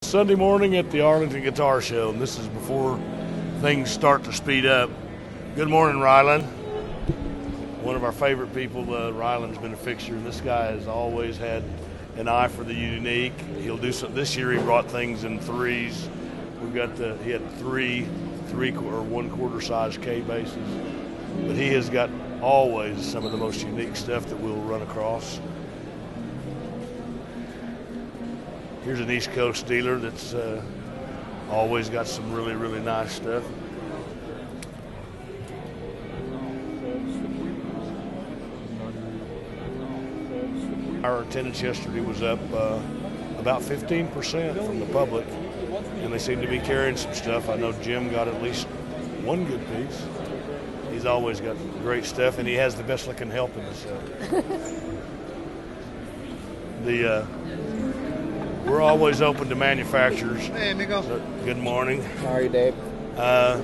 Sunday morning at the Arlington Guitar Show, and this is before things start to speed up. Good morning, Ryland. One of our favorite people, Ryland's been a fixture, and this guy has always had an eye for the unique. He'll do some. This year he brought things in threes. We've got he had three or 1/4 size K basses, but he has got always some of the most unique stuff that we'll run across. Here's an East Coast dealer that's always got some really, really nice stuff. Our attendance yesterday was up about 15% from the public, and they seem to be carrying some stuff. I know Jim got at least one good piece. He's always got great stuff, and he has the best looking help in the set. We're always open to manufacturers. Hey, amigo. Good morning. How are you, Dave? But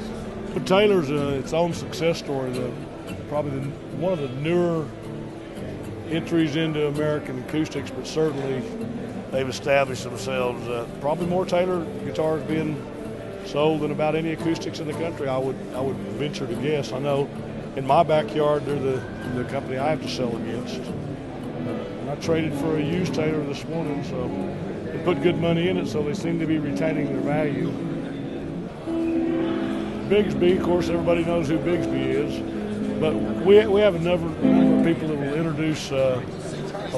Taylor's its own success story. Probably one of the newer entries into American acoustics, but certainly they've established themselves. Probably more Taylor guitars being sold than about any acoustics in the country. I would venture to guess. I know in my backyard they're the company I have to sell against. And I traded for a used Taylor this morning, so they put good money in it, so they seem to be retaining their value. Bigsby, of course, everybody knows who Bigsby is, but we have a number of people that will introduce a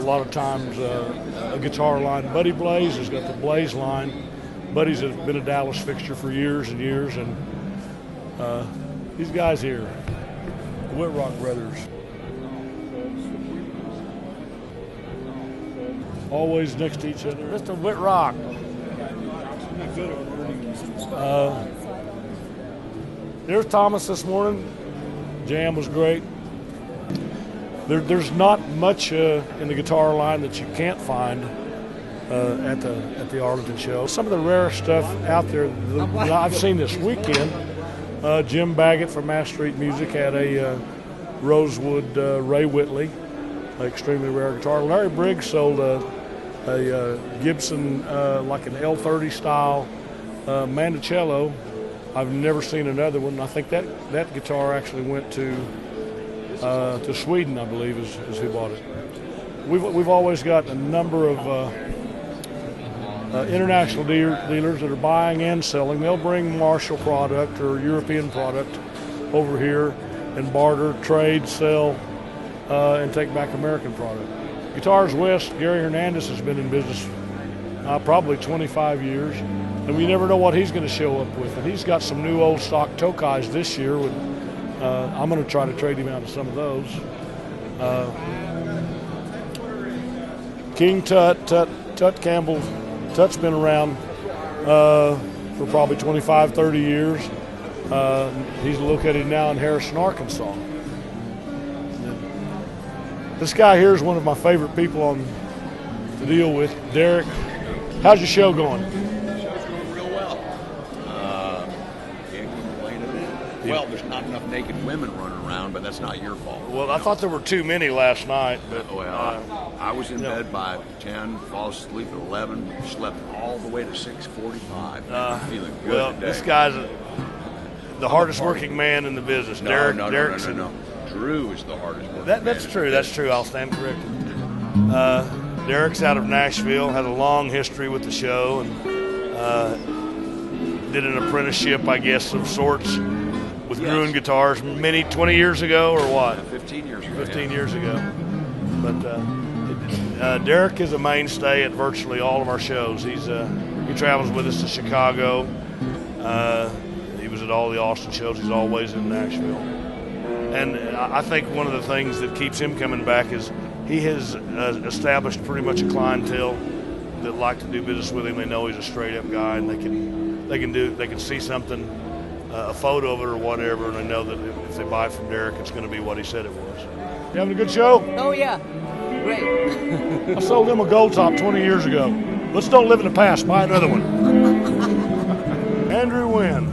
lot of times a guitar line. Buddy Blaze has got the Blaze line. Buddy's has been a Dallas fixture for years and years, and these guys here, the Whitrock brothers, always next to each other. Mr. Whitrock. There's Thomas this morning. Jam was great. There's not much in the guitar line that you can't find at the Arlington show. Some of the rare stuff out there that I've seen this weekend. Jim Baggett from Mass Street Music had a Rosewood Ray Whitley, extremely rare guitar. Larry Briggs sold a Gibson, like an L30 style Mandocello. I've never seen another one. I think that guitar actually went to Sweden, I believe, is who bought it. We've always got a number of international dealers that are buying and selling. They'll bring Marshall product or European product over here and barter, trade, sell, and take back American product. Guitars West, Gary Hernandez has been in business probably 25 years, and we never know what he's going to show up with. And he's got some new old stock Tokais this year. I'm going to try to trade him out of some of those. King Tut Campbell. Tut's been around for probably 25, 30 years. He's located now in Harrison, Arkansas. This guy here is one of my favorite people to deal with, Derek. How's your show going? The show's going real well. Can't complain a bit. Well, there's not enough naked women running around, but that's not your fault. Well, I thought there were too many last night. But I was in bed by 10, fall asleep at 11, slept all the way to 6:45. Feeling good well, today. This guy's the hardest working man in the business. No. Drew is the hardest working man. That's true. That's true. I'll stand corrected. Derek's out of Nashville, has a long history with the show, and did an apprenticeship, I guess, of sorts with Gruen Guitars 20 years ago or what? 15 years ago. 15 years ago. But Derek is a mainstay at virtually all of our shows. He travels with us to Chicago. He was at all the Austin shows. He's always in Nashville. And I think one of the things that keeps him coming back is he has established pretty much a clientele that like to do business with him. They know he's a straight up guy, and they can see something, a photo of it or whatever, and they know that if they buy it from Derek, it's going to be what he said it was. You having a good show? Oh yeah, great. I sold him a gold top 20 years ago. Let's don't live in the past. Buy another one. Andrew Wynn,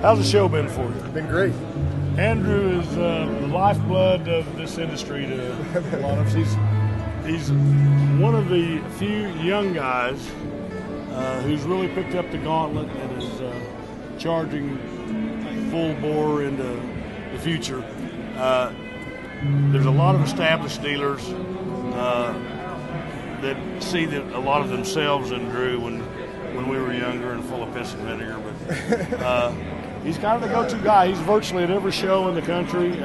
how's the show been for you? It's been great. Andrew is the lifeblood of this industry to a lot of us. He's one of the few young guys who's really picked up the gauntlet and is charging full bore into the future. There's a lot of established dealers that see that a lot of themselves in Drew when we were younger and full of piss and vinegar. But he's kind of the go-to guy. He's virtually at every show in the country.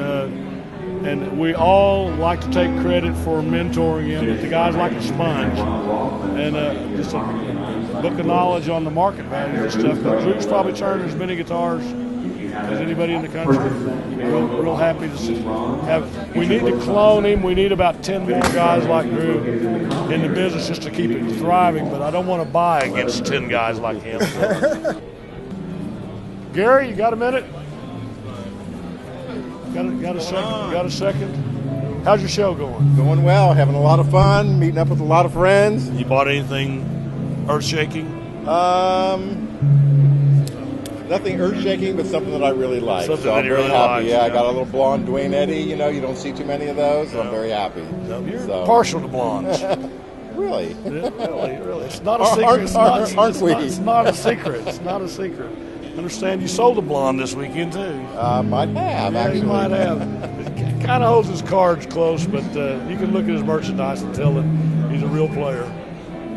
And we all like to take credit for mentoring him, but the guy's like a sponge. And just a book of knowledge on the market value and stuff. But Drew's probably turned as many guitars as anybody in the country. Real happy to have. We need to clone him. We need about 10 more guys like Drew in the business just to keep it thriving, but I don't want to buy against 10 guys like him. Gary, you got a minute? Got a second? Got a second? How's your show going? Going well, having a lot of fun, meeting up with a lot of friends. You bought anything earth-shaking? Nothing earth-shaking, but something that I really like. Something so I'm that you very really happy. like. Yeah, I got a little blonde Dwayne Eddy. You know, you don't see too many of those, so I'm very happy. No, you're partial to blondes. Really? Really. It's not a secret. Aren't we? It's not a secret. It's not a secret. I understand you sold a blonde this weekend, too. Might have, actually. He might have. It kind of holds his cards close, but you can look at his merchandise and tell that he's a real player.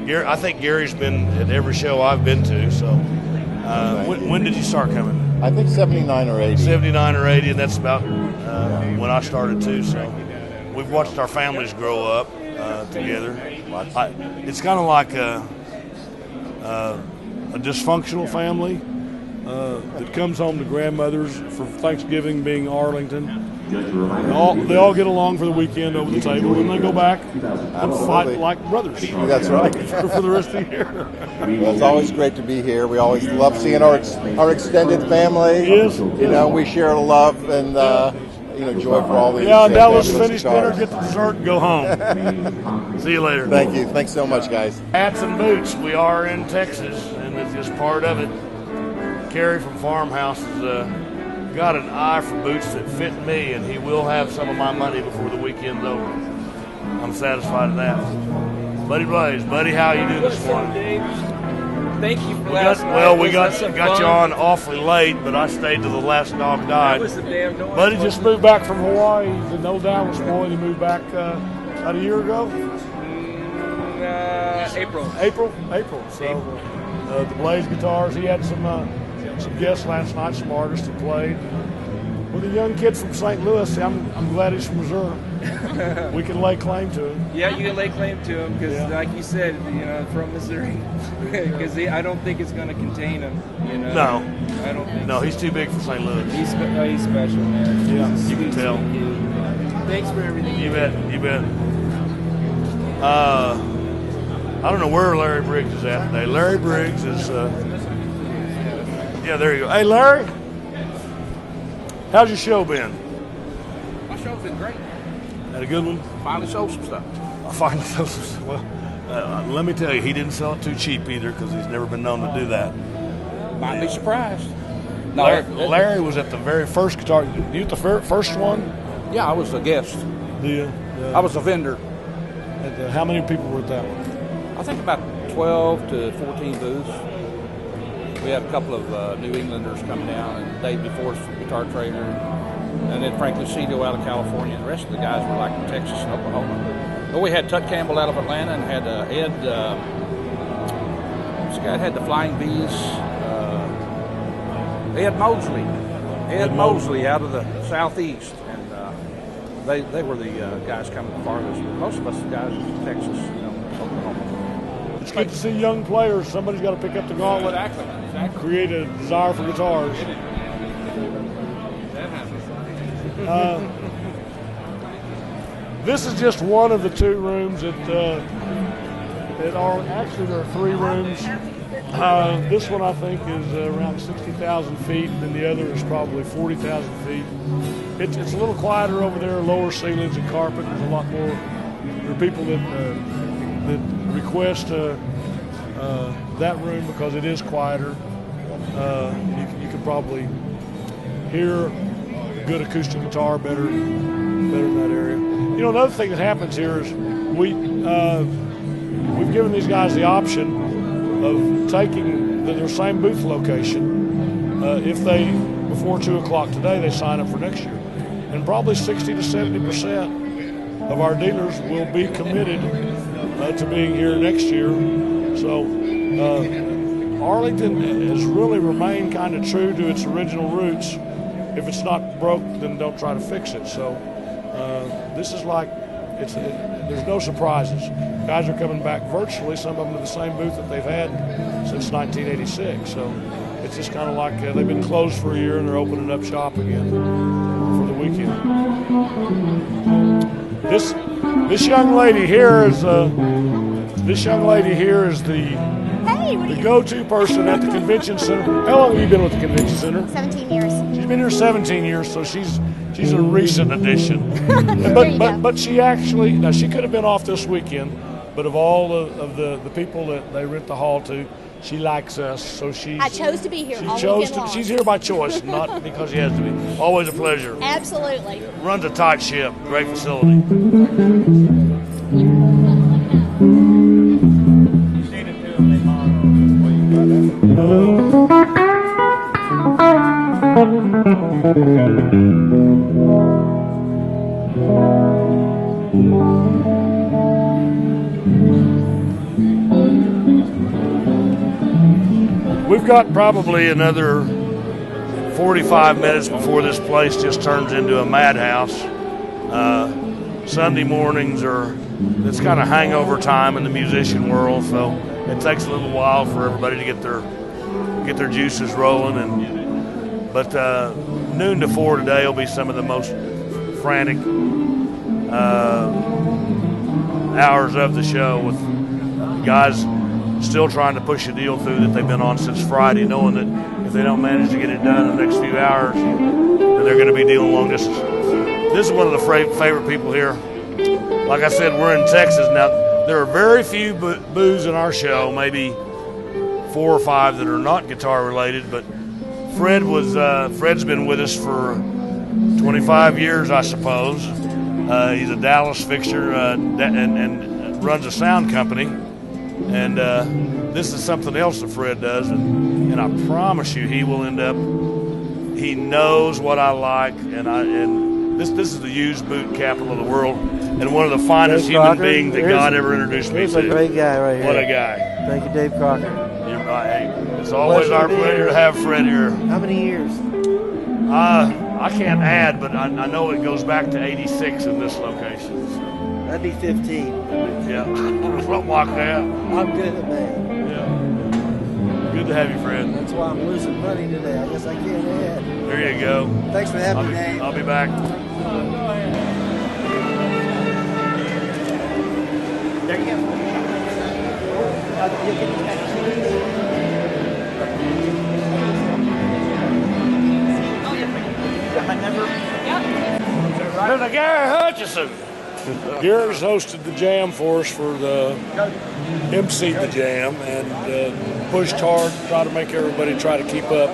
Gary, I think Gary's been at every show I've been to, so when did you start coming? I think 79 or 80. 79 or 80, and that's about when I started, too. So we've watched our families grow up together. It's kind of like a dysfunctional family that comes home to grandmother's for Thanksgiving being Arlington. They all get along for the weekend over the table, and they go back and fight like brothers. That's right. for the rest of the year. Well, it's always great to be here. We always love seeing our extended family. Yes. You know, we share a love and joy for all these. Yeah, now let's finish dinner, get the dessert, and go home. See you later. Thank you. Thanks so much, guys. Hats and boots. We are in Texas, and it's just part of it. Kerry from Farmhouse has got an eye for boots that fit me, and he will have some of my money before the weekend's over. I'm satisfied with that. Buddy Blaze, buddy, how you doing this morning? Thank you for last night. We got you on awfully late, but I stayed till the last dog died. That was the damn noise. Buddy just moved back from Hawaii. The no down was spoiled. He moved back about a year ago. April. So the Blaze guitars. He had some guests last night, some artists that played. With a young kid from St. Louis, I'm glad he's from Missouri. We can lay claim to him. Yeah, you can lay claim to him because, like you said, from Missouri. Because I don't think it's going to contain him. No, I don't think. No, he's too big for St. Louis. He's special, man. Yeah, you can tell. Thanks for everything. You bet. I don't know where Larry Briggs is at today. Larry Briggs is. Yeah, there you go. Hey, Larry. How's your show been? My show's been great. Had a good one? Finally sold some stuff. I finally sold some stuff. Well, let me tell you, he didn't sell it too cheap either because he's never been known to do that. Might be surprised. No, Larry was at the very first guitar. You at the first one? Yeah, I was a guest. I was a vendor. How many people were at that one? I think about 12 to 14 booths. We had a couple of New Englanders come down, and Dave DeForest from Guitar Trader, and then Frank Lucido out of California. The rest of the guys were like from Texas and Oklahoma. But we had Tut Campbell out of Atlanta, and had Ed, had the Flying V's, Ed Mosley out of the Southeast, and they were the guys coming the farthest. Most of us guys from Texas, Oklahoma. It's good to see young players. Somebody's got to pick up the gauntlet. Exactly. Create a desire for guitars. This is just one of the two rooms that are actually there are three rooms. This one I think is around 60,000 feet, and the other is probably 40,000 feet. It's a little quieter over there, lower ceilings and carpet. There's a lot more. There are people that request that room because it is quieter. You can probably hear a good acoustic guitar better in that area. Another thing that happens here is we've given these guys the option of taking their same booth location. If they, before 2 o'clock today, they sign up for next year. And probably 60 to 70% of our dealers will be committed to being here next year. So Arlington has really remained kind of true to its original roots. If it's not broke, then don't try to fix it. So this is like, there's no surprises. Guys are coming back virtually, some of them to the same booth that they've had since 1986. So it's just kind of like they've been closed for a year and they're opening up shop again for the weekend. This young lady here is the go-to person at the convention center. How long have you been with the convention center? 17 years. She's been here 17 years, so she's a recent addition. But she actually, now she could have been off this weekend, but of all of the people that they rent the hall to, she likes us, so I chose to be here all weekend long. She's here by choice, not because she has to be. Always a pleasure. Absolutely. Runs a tight ship. Great facility. We've got probably another 45 minutes before this place just turns into a madhouse. Sunday mornings it's kind of hangover time in the musician world, so it takes a little while for everybody to get their juices rolling. But noon to 4 today will be some of the most frantic hours of the show, with guys still trying to push a deal through that they've been on since Friday, knowing that if they don't manage to get it done in the next few hours, then they're going to be dealing long distance. This is one of the favorite people here. Like I said, we're in Texas now. There are very few booths in our show, maybe 4 or 5 that are not guitar related, but Fred's been with us for 25 years, I suppose. He's a Dallas fixture and runs a sound company. And this is something else that Fred does, and I promise you he will end up, he knows what I like, and this is the used boot capital of the world, and one of the finest Dave human Crocker, beings that God ever introduced me to. He's a great guy right here. What a guy. Thank you, Dave Crocker. It's always our pleasure to have Fred here. How many years? I can't add, but I know it goes back to 86 in this location. So. That'd be 15. Yeah, something like that. I'm good at that. Yeah. Good to have you, Fred. That's why I'm losing money today. I guess I can't add. There you go. Thanks for having me, Dave. I'll be back. There you go. My number? Yep. To Gary Hutchison. Gary's hosted the jam for us for the emceed the jam and pushed hard, try to make everybody try to keep up.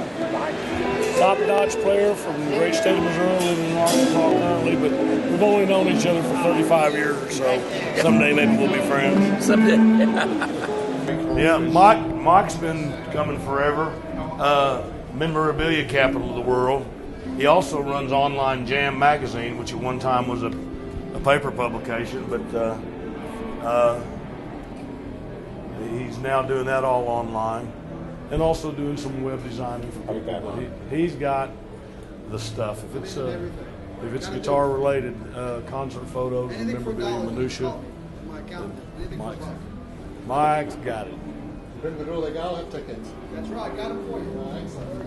Top-notch player from the great state of Missouri, living in Arkansas currently, but we've only known each other for 35 years or so. Someday maybe we'll be friends. Someday. Yeah, Mike's been coming forever. Memorabilia capital of the world. He also runs Online Jam magazine, which at one time was a paper publication, but he's now doing that all online, and also doing some web designing for people. But he's got the stuff. If it's guitar related, concert photos and memorabilia minutia, Mike's got it. Bring the door, they got all have tickets. That's right, got them for you. Excellent.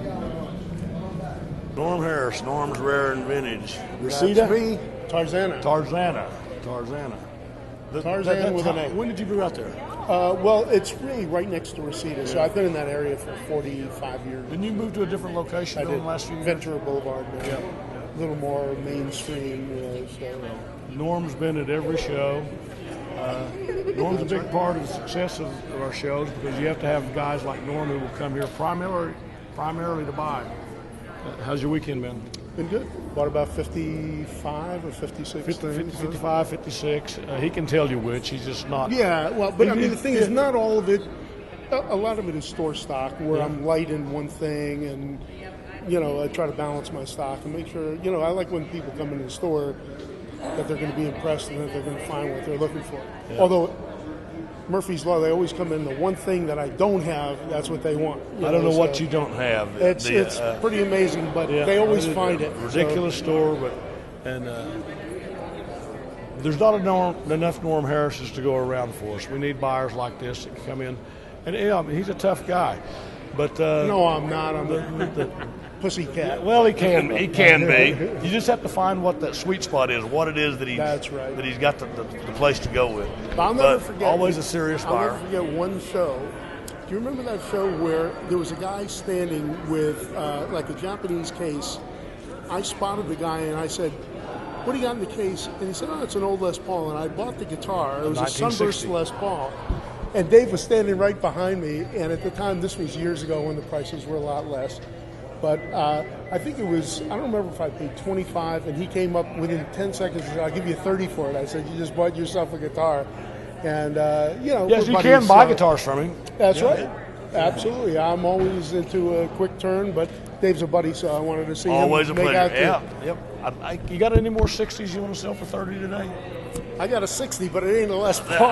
Norm Harris, Norm's Rare and Vintage. Reseda? Tarzana. Tarzan with an A. When did you move out there? Well, it's really right next to Reseda, so I've been in that area for 45 years. Didn't you move to a different location in the last few years? Ventura Boulevard, yeah. A little more mainstream. Norm's been at every show. Norm's a big part of the success of our shows because you have to have guys like Norm who will come here primarily to buy. How's your weekend been? Been good. Bought about 55 or 56 things. 55, 56. He can tell you which. He's just not. Yeah, well, but I mean, the thing is, not all of it. a lot of it is store stock, where I'm light in one thing, and I try to balance my stock and make sure. I like when people come into the store that they're going to be impressed and that they're going to find what they're looking for. Yeah. Although Murphy's Law, they always come in the one thing that I don't have. That's what they want. I don't know what you don't have. It's pretty amazing, but they always find it. Ridiculous store, but there's not enough Norm Harrises to go around for us. We need buyers like this that can come in, and he's a tough guy. But no, I'm not. I'm the pussycat. Well, he can be. He can be. You just have to find what that sweet spot is, what it is that he's that he's got the place to go with. I'll never forget. Always a serious buyer. I'll never forget one show. Do you remember that show where there was a guy standing with like a Japanese case? I spotted the guy and I said, "What do you got in the case?" And he said, "Oh, it's an old Les Paul." And I bought the guitar. It was a Sunburst Les Paul. And Dave was standing right behind me. And at the time, this was years ago when the prices were a lot less. But I think it was, I don't remember if I paid $25, and he came up within 10 seconds and said, "I'll give you $30 for it." I said, "You just bought yourself a guitar." And, yes, you can buy guitars from him. That's right. Absolutely. I'm always into a quick turn, but Dave's a buddy, so I wanted to see always him a make pleasure. out Yep. You got any more 60s you want to sell for $30 today? I got a 60, but it ain't a Les Paul.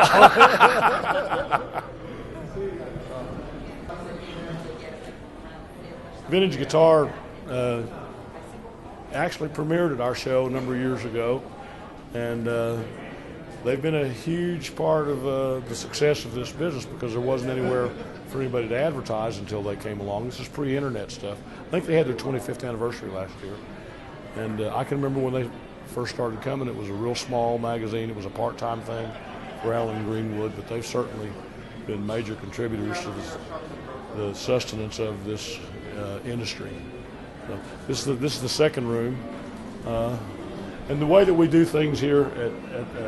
Vintage guitar actually premiered at our show a number of years ago, and they've been a huge part of the success of this business because there wasn't anywhere for anybody to advertise until they came along. This is pre-internet stuff. I think they had their 25th anniversary last year, and I can remember when they first started coming, it was a real small magazine. It was a part-time thing for Alan Greenwood, but they've certainly been major contributors to the sustenance of this industry. So this is the second room, and the way that we do things here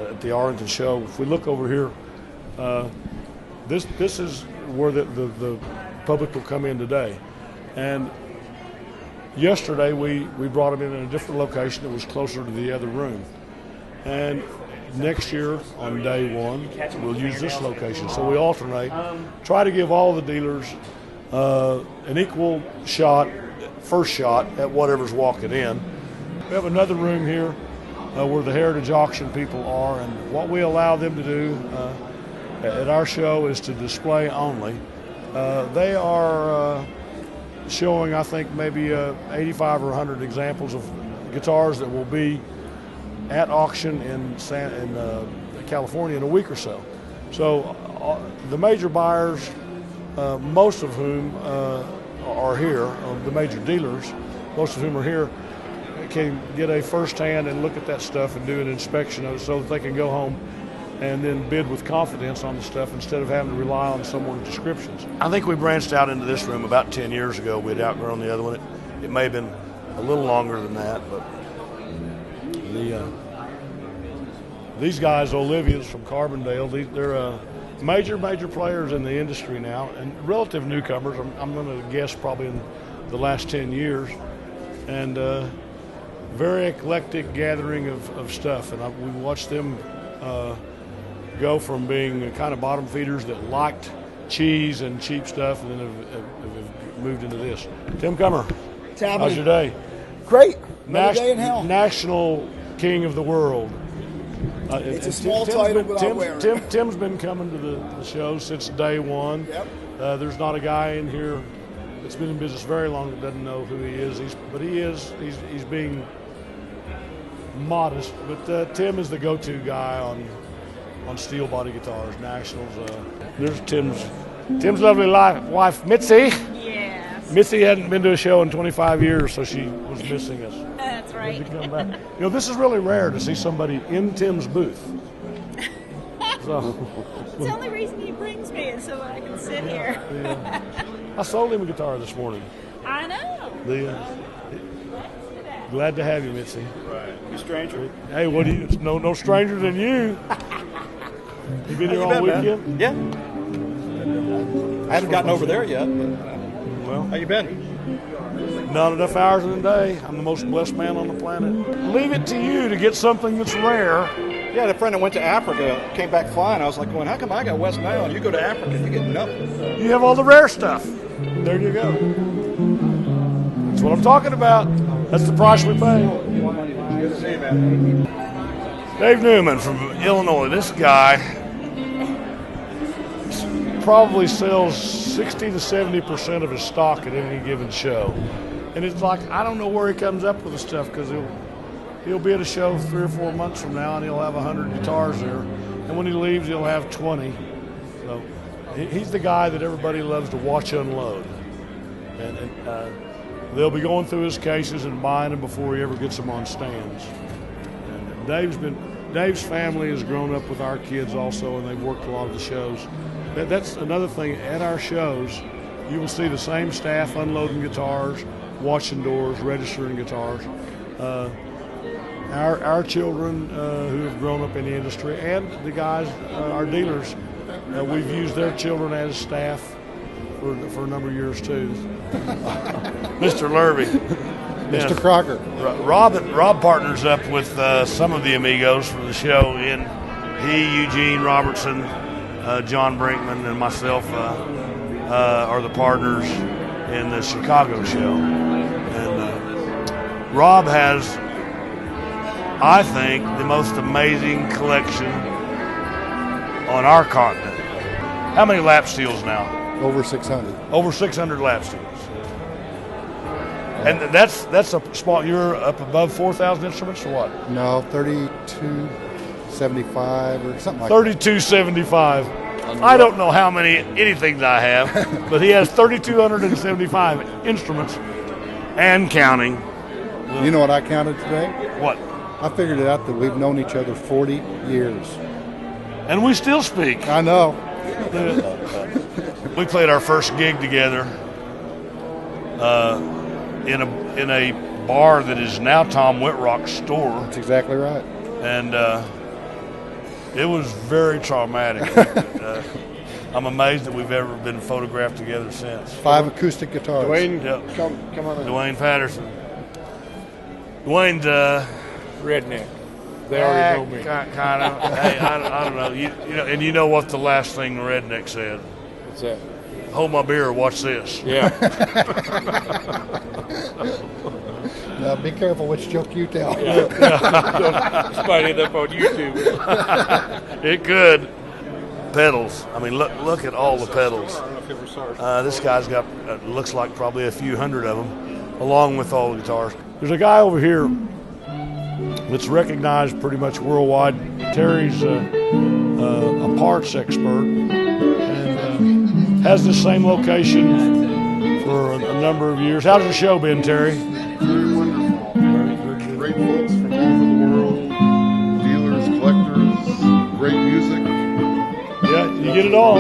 at the Arlington show. If we look over here, this is where the public will come in today, and yesterday we brought them in a different location that was closer to the other room, and next year on day one we'll use this location. So we alternate, try to give all the dealers an equal first shot at whatever's walking in. We have another room here where the Heritage Auction people are, and what we allow them to do at our show is to display only. They are showing, I think, maybe 85 or 100 examples of guitars that will be at auction in California in a week or so. So the major buyers, most of whom are here, the major dealers, most of whom are here, can get a first-hand and look at that stuff and do an inspection of it so that they can go home and then bid with confidence on the stuff instead of having to rely on someone's descriptions. I think we branched out into this room about 10 years ago. We'd outgrown the other one. It may have been a little longer than that, but these guys, Olivia's from Carbondale, they're major players in the industry now, and relative newcomers. I'm going to guess probably in the last 10 years, and very eclectic gathering of stuff. And we watched them go from being kind of bottom feeders that liked cheese and cheap stuff, and then have moved into this. Tim Cummer, how's your day? Great. Another day in hell. National king of the world. It's a small title, but I'll wear it. Tim's been coming to the show since day one. Yep. There's not a guy in here that's been in business very long that doesn't know who he is. He's being modest, but Tim is the go-to guy on steel body guitars, Nationals. There's Tim's lovely wife, Mitzi. Yes. Mitzi hadn't been to a show in 25 years, so she was missing us. That's right. Come back. This is really rare to see somebody in Tim's booth. So, it's the only reason he brings me is so I can sit here. Yeah. I sold him a guitar this morning. I know. Glad to have you, Mitzi. Right. You stranger. Hey, what do you? No stranger than you. You been here all weekend? Yeah. I haven't gotten over there yet. But, well, how you been? Not enough hours in the day. I'm the most blessed man on the planet. Leave it to you to get something that's rare Yeah, I had a friend that went to Africa, came back flying. I was like, going, how come I got West Nile and you go to Africa and you get nothing? You have all the rare stuff. There you go. That's what I'm talking about. That's the price we pay. Good to see you, man. Dave Newman from Illinois. This guy probably sells 60 to 70% of his stock at any given show. And it's like, I don't know where he comes up with the stuff, because he'll be at a show 3 or 4 months from now and he'll have 100 guitars there. And when he leaves, he'll have 20. So he's the guy that everybody loves to watch unload. And they'll be going through his cases and buying them before he ever gets them on stands. And Dave's family has grown up with our kids also, and they've worked a lot of the shows. That's another thing. At our shows, you will see the same staff unloading guitars, watching doors, registering guitars. Our children who have grown up in the industry, and the guys, our dealers, we've used their children as staff for a number of years too. Mr. Lurvy. Mr. Crocker. Rob partners up with some of the amigos for the show. He, Eugene Robertson, John Brinkman, and myself are the partners in the Chicago show. And Rob has, I think, the most amazing collection on our continent. How many lap steels now? Over 600. Over 600 lap steels. And that's a spot. You're up above 4,000 instruments or what? No, 3275 or something like 3275. I don't know how many anything I have, but he has 3,275 instruments and counting. You know what I counted today? What? I figured it out that we've known each other 40 years. And we still speak. I know. We played our first gig together in a bar that is now Tom Whitrock's store. That's exactly right. And it was very traumatic. I'm amazed that we've ever been photographed together since. 5 acoustic guitars. Dwayne, Yep. come on in. Dwayne Patterson. Dwayne's Redneck. They already know me. Kind of. Hey, I don't know. You know, and you know what the last thing the redneck said? What's that? Hold my beer. Watch this. Yeah. Now be careful which joke you tell. Somebody end up on YouTube. It could. Pedals. I mean, look at all the pedals. This guy's got looks like probably a few hundred of them, along with all the guitars. There's a guy over here that's recognized pretty much worldwide. Terry's a parts expert and has the same location for a number of years. How's the show been, Terry? Very wonderful. Great folks from all over the world. Dealers, collectors, great music. Yeah, you get it all.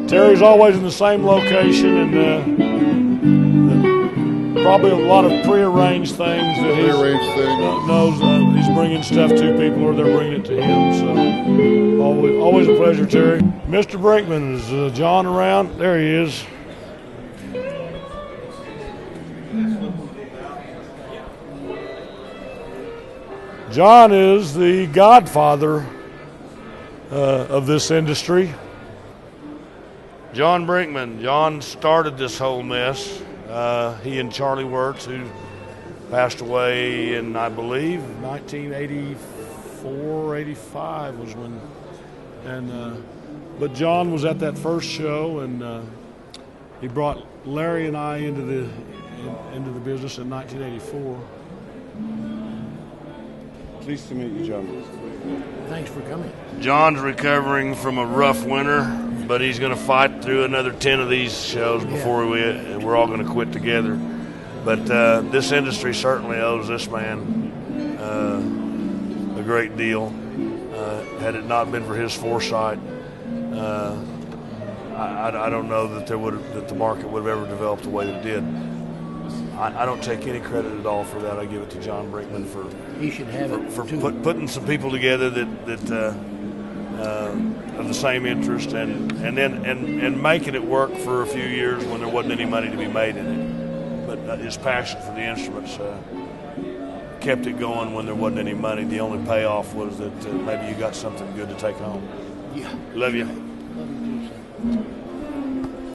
Terry's always in the same location, and probably a lot of prearranged things that he knows. He's bringing stuff to people, or they're bringing it to him. So always a pleasure, Terry. Mr. Brinkman, is John around? There he is. John is the godfather of this industry. John Brinkman. John started this whole mess. He and Charlie Wirtz, who passed away in, I believe, 1984, 85 was when. But John was at that first show, and he brought Larry and I into the business in 1984. Pleased to meet you, John. Thanks for coming. John's recovering from a rough winter, but he's going to fight through another 10 of these shows before we're all going to quit together. But this industry certainly owes this man a great deal. Had it not been for his foresight, I don't know that the market would have ever developed the way that it did. I don't take any credit at all for that. I give it to John Brinkman for He should have it for too. putting some people together that of the same interest and making it work for a few years when there wasn't any money to be made in it. But his passion for the instruments kept it going when there wasn't any money. The only payoff was that maybe you got something good to take home. Yeah. Love you. Love you too, son.